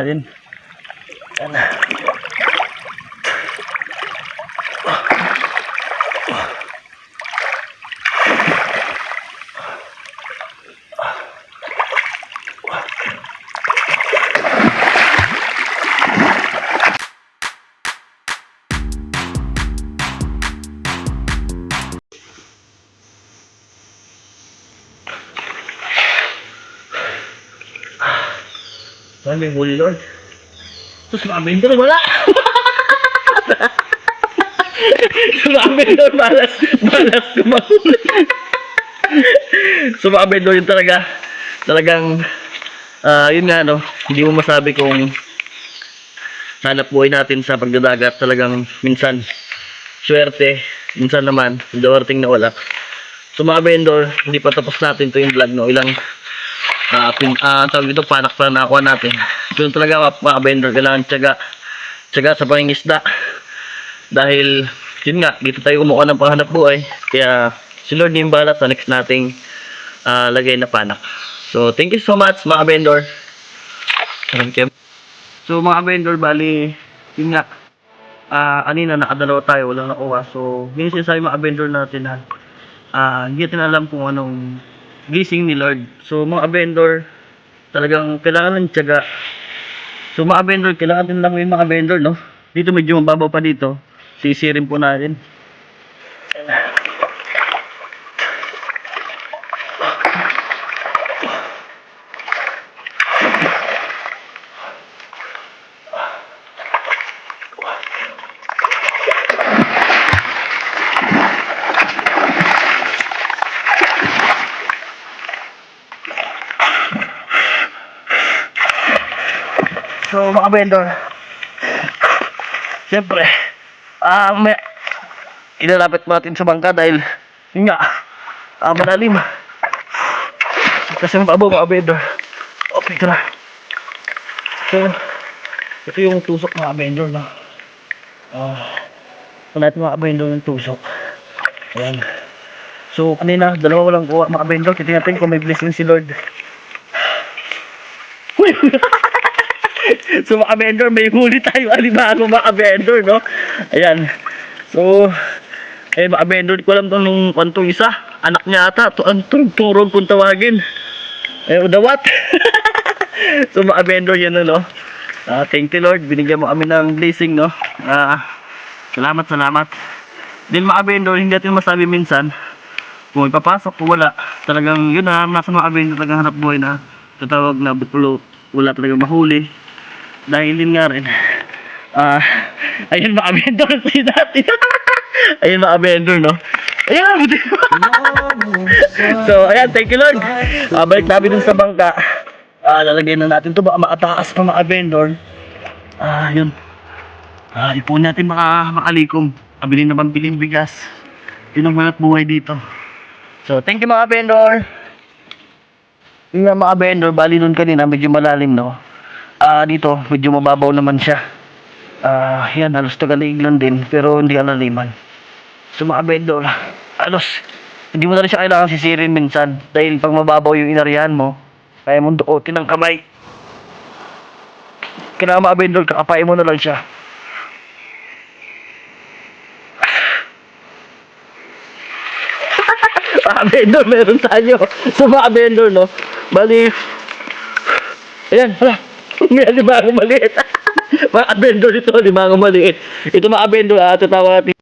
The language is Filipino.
Ayun. Ayan. Ay, may huli Lord. Tapos mamin doon, wala! Mamin doon, malas kumahuli. So mamin doon yun talagang, yun nga no, hindi mo masabi kung hanap buhay natin sa pagdadagat. Talagang minsan, swerte, minsan naman, darating na wala. So mga vendor, hindi pa tapos natin to yung vlog no, ilang tawag dito, panak pa nakuha natin. So talaga mga vendor, kailangan tiyaga sa pangingisda. Dahil yun nga, dito tayo kumuha ng panghanap buhay. Kaya si Lord yung balat sa next nating lagay na panak. So thank you so much mga vendor. So mga vendor, bali yun nga, kanina nakadalawa tayo, walang nakuha. So yun yung sinasabi mga vendor natin na hindi natin alam kung anong gising ni Lord. So mga vendor, talagang kailangan ng tiyaga. So mga vendor, kailangan din lang yung mga vendor no. Dito medyo mababaw pa dito. Sisirin po natin. So mga vendor, siyempre, may ilalapit natin sa bangka dahil yun nga, malalim. Kasi mababaw mga vendor. Okay, ito na. So, ito yung tusok mga vendor na. Ito natin mga vendor yung tusok. Ayan. So, kanina, dalawa walang kuha mga vendor. Titingnan natin kung may blessing si Lord. Uy! So mga vendor, may huli tayo alimango mga vendor, no? Ayan. So, mga vendor, di ko alam nung kwantong isa. Anak niya ata. Ang turog kung tawagin. Udawat. So mga vendor, yan no? Thank you Lord. Binigyan mo kami ng blessing, no? Salamat. Din mga vendor, hindi natin masabi minsan kung ipapasok o wala. Talagang yun na, nasa mga vendor talagang hanap buhay na tatawag na butulo. Wala talagang mahuli. Dahil yun nga rin, ayun mga vendor, ayun mga vendor, no? Ayan, so ayan, thank you Lord. Balik namin dun sa bangka. Lalagyan na natin to, baka makataas pa mga vendor. Yun, ipon natin makalikom. Abilin naman biling bigas. Yun ang manat buhay dito. So thank you mga vendor. Yun nga mga vendor, bali nun kanina medyo malalim, no? Dito medyo mababaw naman siya. Yan, halos tagalig lang din, pero hindi alaliman. So mga vendor, halos hindi mo na rin siya kailangan sisirin minsan. Dahil pag mababaw yung inarihan mo, kaya mong dukotin ng kamay. Kailangan mga vendor, kakapain mo na lang siya. Mga vendor, meron tayo. So mga vendor, no? Bali, ayan, hala. May alimango maliit. Mga vendor ito, alimango maliit. Ito mga vendor, tatawag natin